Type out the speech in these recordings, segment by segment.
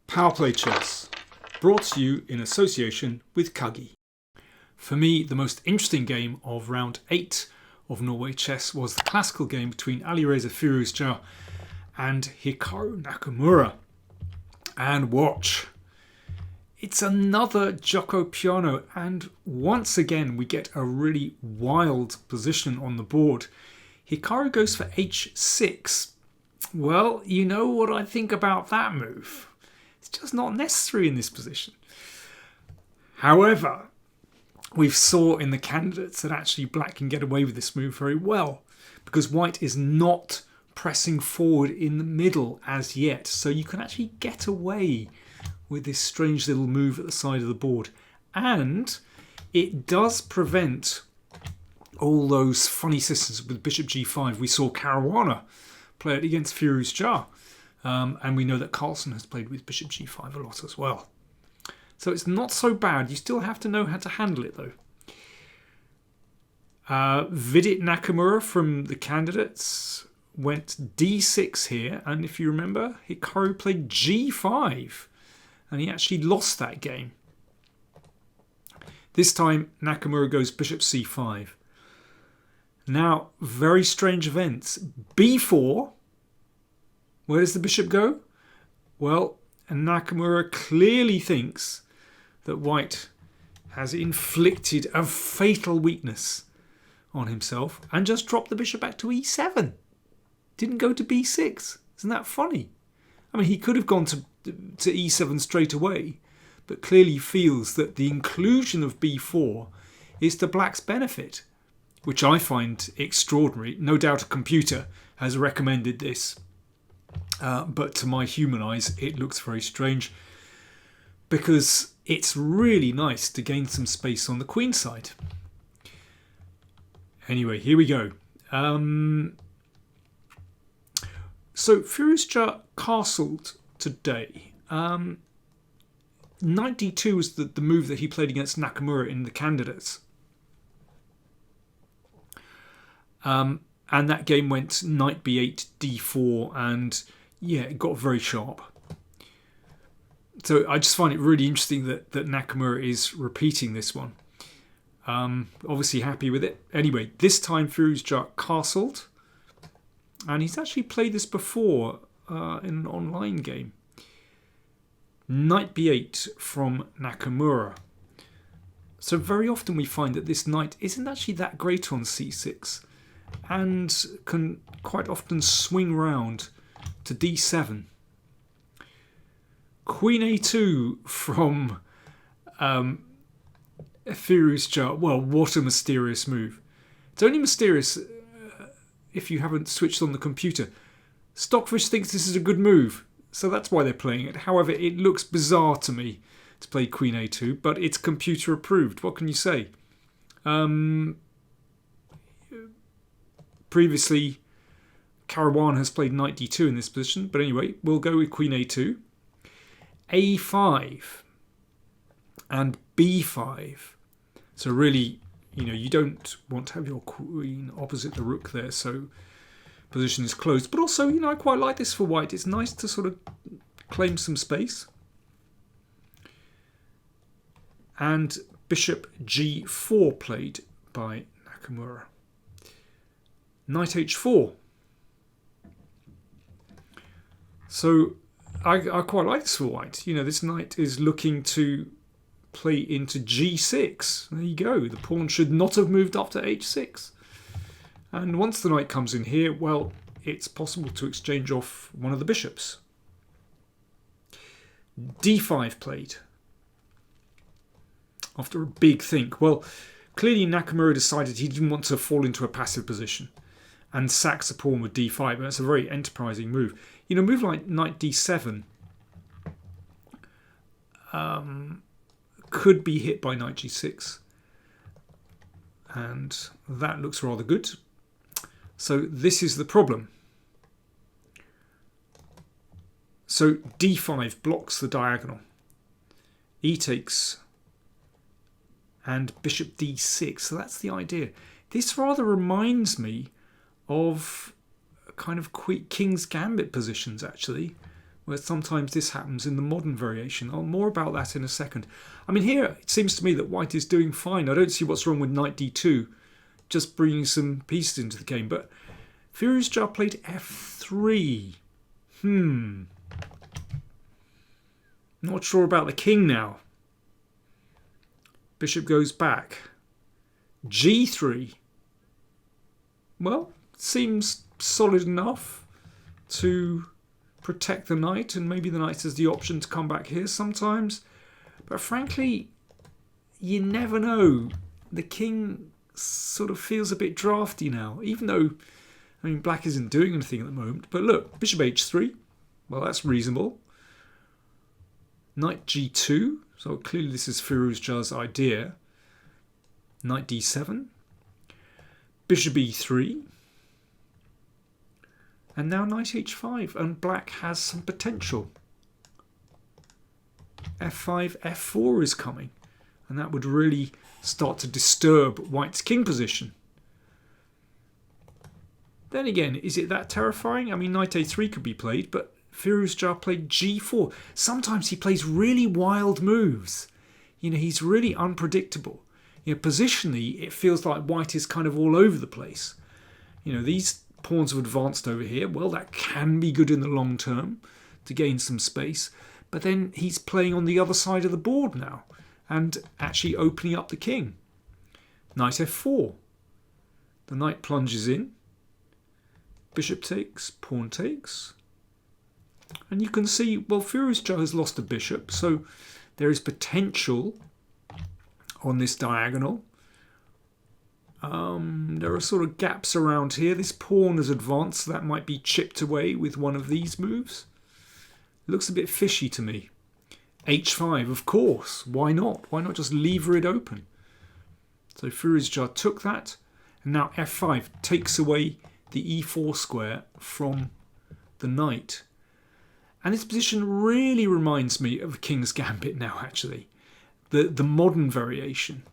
PowerPlayChess, brought to you in association with Kagi. For me, the most interesting game of round 8 of Norway chess was the classical game between Alireza Firouzja and Hikaru Nakamura. And watch, it's another Gioco Piano, and once again we get a really wild position on the board. Hikaru goes for h6. Well, you know what I think about that move. It's just not necessary in this position. However, we saw in the candidates that actually black can get away with this move very well because white is not pressing forward in the middle as yet. So you can actually get away with this strange little move at the side of the board. And it does prevent all those funny systems with bishop g5. We saw Caruana play it against Firouzja. And we know that Carlsen has played with bishop g5 a lot as well. So it's not so bad. You still have to know how to handle it though. Vidit Nakamura from the candidates went d6 here. And if you remember, Hikaru played g5. And he actually lost that game. This time Nakamura goes bishop c5. Now, very strange events. b4. Where does the bishop go? Well, Nakamura clearly thinks that white has inflicted a fatal weakness on himself and just dropped the bishop back to e7. Didn't go to b6. Isn't that funny? I mean, he could have gone to e7 straight away, but clearly feels that the inclusion of b4 is to black's benefit, which I find extraordinary. No doubt a computer has recommended this. But to my human eyes, it looks very strange because it's really nice to gain some space on the queen side. Anyway, here we go. So Firouzja castled today. Knight d2 was the move that he played against Nakamura in the candidates. And that game went knight b8, d4, and yeah, it got very sharp. So I just find it really interesting that Nakamura is repeating this one. Obviously happy with it. Anyway, this time Firouzja castled. And he's actually played this before in an online game. Knight b8 from Nakamura. So very often we find that this knight isn't actually that great on c6. And can quite often swing round to d7. Queen a2 from Firouzja. Well, what a mysterious move. It's only mysterious if you haven't switched on the computer. Stockfish thinks this is a good move, so that's why they're playing it. However, it looks bizarre to me to play Queen a2, but it's computer approved. What can you say? Previously, Caruana has played knight d2 in this position. But anyway, we'll go with queen a2. a5 and b5. So really, you don't want to have your queen opposite the rook there. So position is closed. But also, I quite like this for white. It's nice to sort of claim some space. And bishop g4 played by Nakamura. Knight h4. So I quite like this for white. This knight is looking to play into g6. There you go. The pawn should not have moved up to h6. And once the knight comes in here, well, it's possible to exchange off one of the bishops. d5 played. After a big think. Well, clearly Nakamura decided he didn't want to fall into a passive position and sacks a pawn with d5. And that's a very enterprising move. A move like knight d7 could be hit by knight g6. And that looks rather good. So this is the problem. So d5 blocks the diagonal. E takes and bishop d6. So that's the idea. This rather reminds me of kind of King's Gambit positions, actually, where sometimes this happens in the modern variation. More about that in a second. I mean, here it seems to me that white is doing fine. I don't see what's wrong with knight d2, just bringing some pieces into the game. But Firouzja played f3. Not sure about the king now. Bishop goes back. g3. Well, seems solid enough to protect the knight, and maybe the knight has the option to come back here sometimes. But frankly, you never know. The king sort of feels a bit drafty now, even though, I mean, black isn't doing anything at the moment. But look, bishop h3. Well, that's reasonable. Knight g2. So clearly this is Firouzja's idea. Knight d7. Bishop e3. And now knight h5. And black has some potential. f5, f4 is coming. And that would really start to disturb white's king position. Then again, is it that terrifying? I mean, knight a3 could be played, but Firouzja played g4. Sometimes he plays really wild moves. You know, he's really unpredictable. You know, positionally, it feels like white is kind of all over the place. You know, these pawns have advanced over here. Well, that can be good in the long term to gain some space. But then he's playing on the other side of the board now and actually opening up the king. Knight f4. The knight plunges in. Bishop takes, pawn takes. And you can see, well, Firouzja has lost a bishop, so there is potential on this diagonal. There are sort of gaps around here. This pawn has advanced, so that might be chipped away with one of these moves. Looks a bit fishy to me. h5, of course. Why not? Why not just lever it open? So Firouzja took that, and now f5 takes away the e4 square from the knight. And this position really reminds me of King's Gambit now, actually. The modern variation,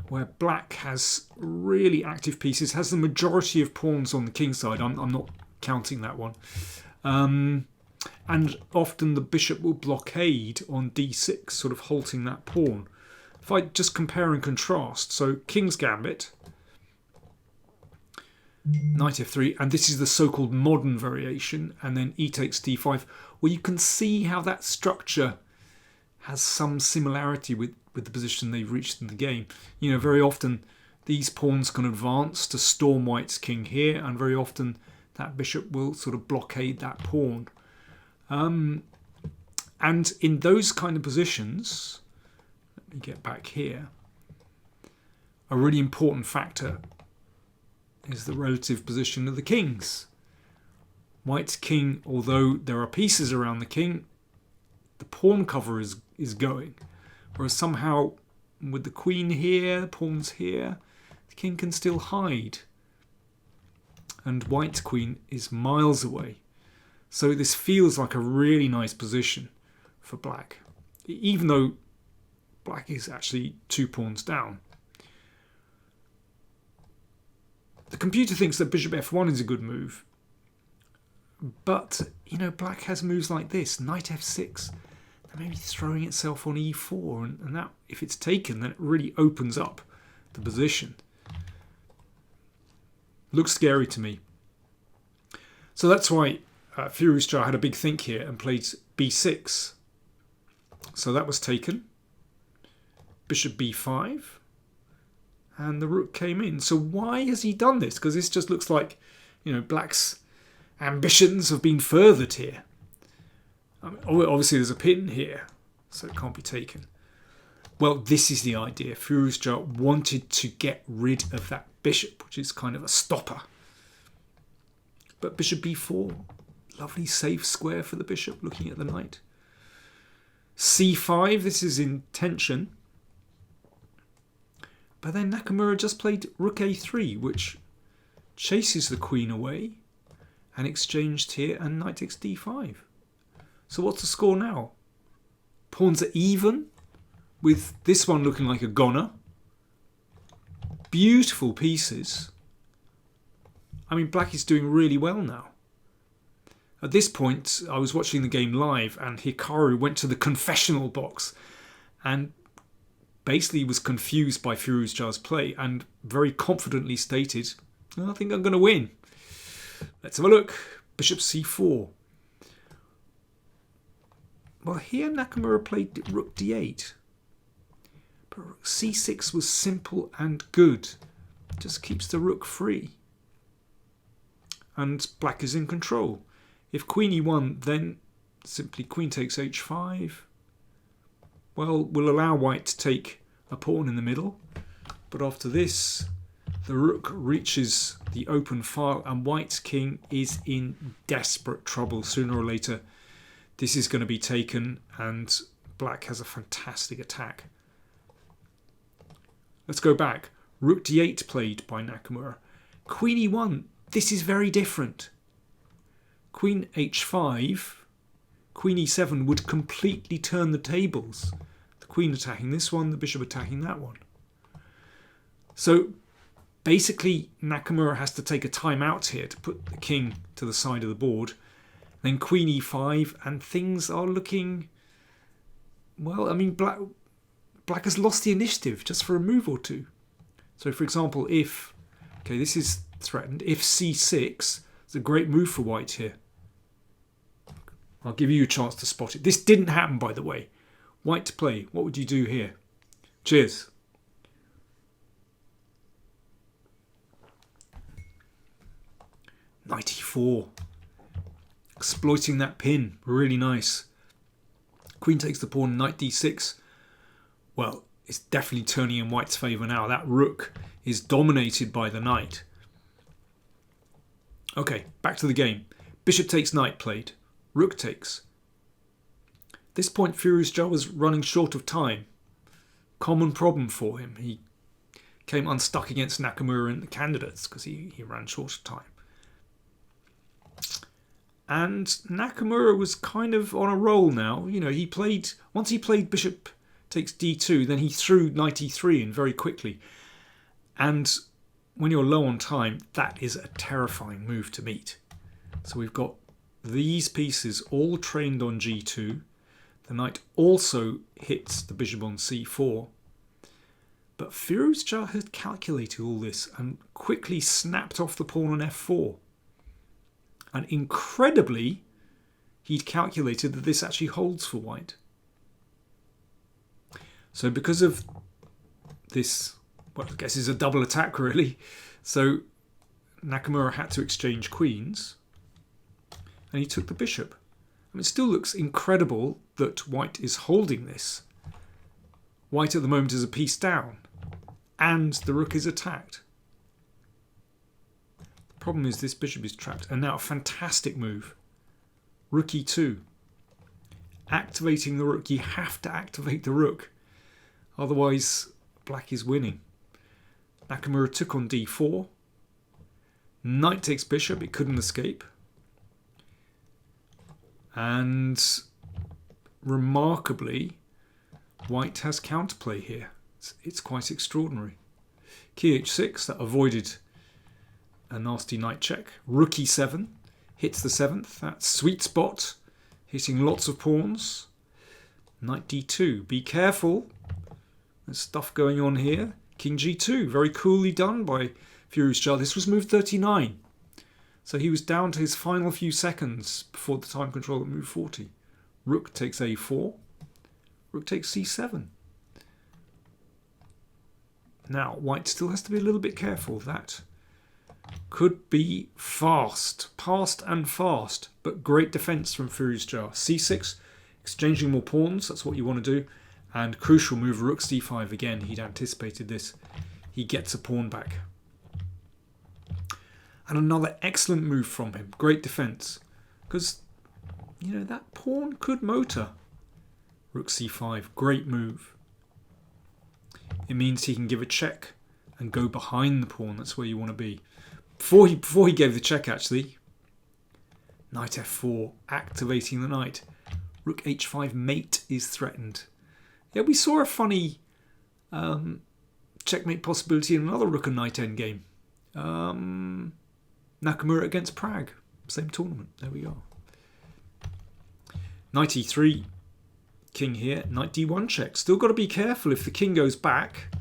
where black has really active pieces, has the majority of pawns on the king side. I'm not counting that one. And often the bishop will blockade on d6, sort of halting that pawn. If I just compare and contrast, so King's Gambit, knight f3, and this is the so-called modern variation, and then e takes d5, well, you can see how that structure has some similarity with the position they've reached in the game. You know, very often these pawns can advance to storm white's king here, and very often that bishop will sort of blockade that pawn. And in those kind of positions, let me get back here, a really important factor is the relative position of the kings. White's king, although there are pieces around the king, the pawn cover is going. Whereas somehow with the queen here, pawns here, the king can still hide. And white's queen is miles away. So this feels like a really nice position for black, even though black is actually 2 pawns down. The computer thinks that bishop f1 is a good move. But, you know, black has moves like this, knight f6. That may be throwing itself on e4, and that, if it's taken, then it really opens up the position. Looks scary to me. So that's why Firouzja had a big think here and played b6. So that was taken. Bishop b5. And the rook came in. So why has he done this? Because this just looks like, you know, black's ambitions have been furthered here. I mean, obviously there's a pin here, so it can't be taken. Well, this is the idea. Firouzja wanted to get rid of that bishop, which is kind of a stopper. But bishop b4, lovely safe square for the bishop, looking at the knight. c5, this is in tension. But then Nakamura just played rook a3, which chases the queen away, and exchanged here, and knight takes d5. So what's the score now? Pawns are even, with this one looking like a goner. Beautiful pieces. I mean, black is doing really well now. At this point, I was watching the game live and Hikaru went to the confessional box and basically was confused by Firouzja's play and very confidently stated, I think I'm going to win. Let's have a look. Bishop c4. Well, here Nakamura played rook d8. But rook c6 was simple and good. Just keeps the rook free. And black is in control. If queen e1, then simply queen takes h5. Well, we'll allow white to take a pawn in the middle. But after this, the rook reaches the open file and white's king is in desperate trouble. Sooner or later, this is going to be taken and black has a fantastic attack. Let's go back. Rook d8 played by Nakamura. Queen e1, this is very different. Queen h5, queen e7 would completely turn the tables. The queen attacking this one, the bishop attacking that one. So basically Nakamura has to take a time out here to put the king to the side of the board. Then queen e5 and things are looking, well, I mean, black has lost the initiative just for a move or two. So for example, if, okay, this is threatened, if c6, it's a great move for white here. I'll give you a chance to spot it. This didn't happen, by the way. White to play. What would you do here? Cheers. Knight e4. Exploiting that pin. Really nice. Queen takes the pawn. Knight d6. Well, it's definitely turning in white's favour now. That rook is dominated by the knight. Okay, back to the game. Bishop takes knight played. Rook takes. At this point, Firouzja was running short of time. Common problem for him. He came unstuck against Nakamura and the candidates because he ran short of time. And Nakamura was kind of on a roll now. You know, once he played bishop takes d2, then he threw knight e3 in very quickly. And when you're low on time, that is a terrifying move to meet. So we've got these pieces all trained on g2. The knight also hits the bishop on c4. But Firouzja had calculated all this and quickly snapped off the pawn on f4. And incredibly, he'd calculated that this actually holds for white. So because of this, well, I guess it's a double attack really. So Nakamura had to exchange queens. And he took the bishop. I mean, it still looks incredible that white is holding this. White at the moment is a piece down. And the rook is attacked. The problem is this bishop is trapped. And now a fantastic move. Rook e2. Activating the rook. You have to activate the rook. Otherwise, black is winning. Nakamura took on d4. Knight takes bishop. It couldn't escape. And remarkably, white has counterplay here. It's quite extraordinary. Key h6, that avoided a nasty knight check. Rook e7 hits the 7th. That's sweet spot, hitting lots of pawns. Knight d2. Be careful. There's stuff going on here. King g2. Very coolly done by Firouzja. This was move 39. So he was down to his final few seconds before the time control at move 40. Rook takes a4. Rook takes c7. Now, white still has to be a little bit careful. That could be fast. Past and fast. But great defence from Firouzja. c6, exchanging more pawns. That's what you want to do. And crucial move, rook c5 again. He'd anticipated this. He gets a pawn back. And another excellent move from him. Great defence. Because, you know, that pawn could motor. Rook c5. Great move. It means he can give a check and go behind the pawn. That's where you want to be. Before he gave the check, actually, knight f4. Activating the knight. Rook h5 mate is threatened. Yeah, we saw a funny checkmate possibility in another rook and knight endgame. Nakamura against Prague. Same tournament. There we are. Knight e3, king here, knight d1 check. Still got to be careful. If the king goes back,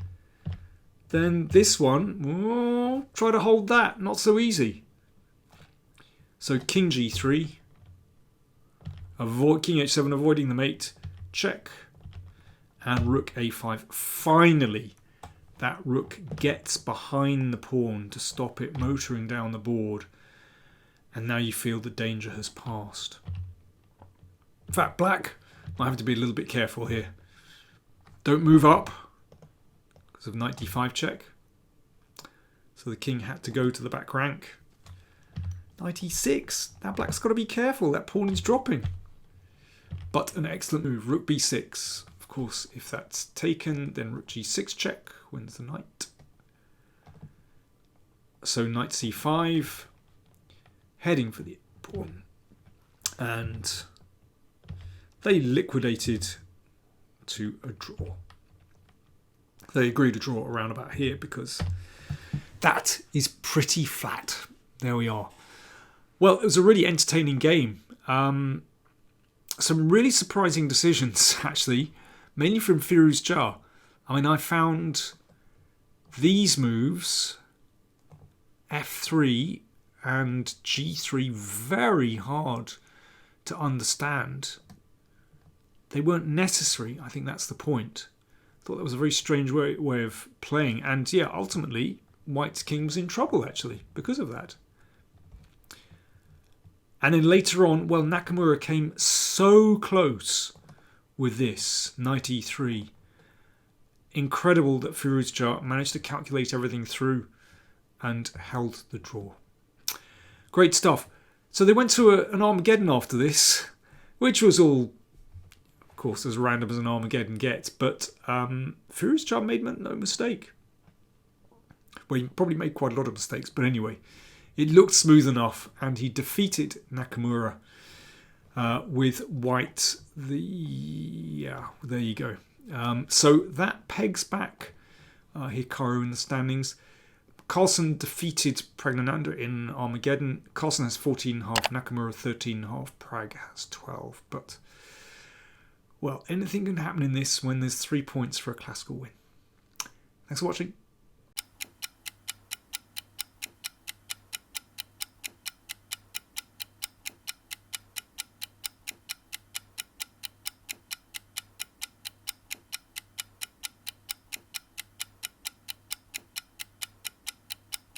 then this one, oh, try to hold that. Not so easy. So king g3, king h7, avoiding the mate, check, and rook a5. Finally, that rook gets behind the pawn to stop it motoring down the board. And now you feel the danger has passed. In fact, black might have to be a little bit careful here. Don't move up because of knight d5 check. So the king had to go to the back rank. Knight e6. Now black's got to be careful. That pawn is dropping. But an excellent move. Rook b6. Of course, if that's taken, then rook g6 check wins the knight. So knight c5. Heading for the pawn. And they liquidated to a draw. They agreed to draw around about here because that is pretty flat. There we are. Well, it was a really entertaining game. Some really surprising decisions, actually, mainly from Firouzja. I mean, I found these moves, f3 and g3, very hard to understand. They weren't necessary. I think that's the point. I thought that was a very strange way of playing. And yeah, ultimately, White's king was in trouble, actually, because of that. And then later on, well, Nakamura came so close with this, knight e3. Incredible that Firouzja managed to calculate everything through and held the draw. Great stuff. So they went to an Armageddon after this, which was all, of course, as random as an Armageddon gets. But Firouzja made no mistake. Well, he probably made quite a lot of mistakes, but anyway, it looked smooth enough, and he defeated Nakamura with White. Yeah, there you go. So that pegs back Hikaru in the standings. Carlsen defeated Pragnananda in Armageddon. Carlsen has 14.5, Nakamura 13.5, Prag has 12. But, well, anything can happen in this when there's 3 points for a classical win. Thanks for watching.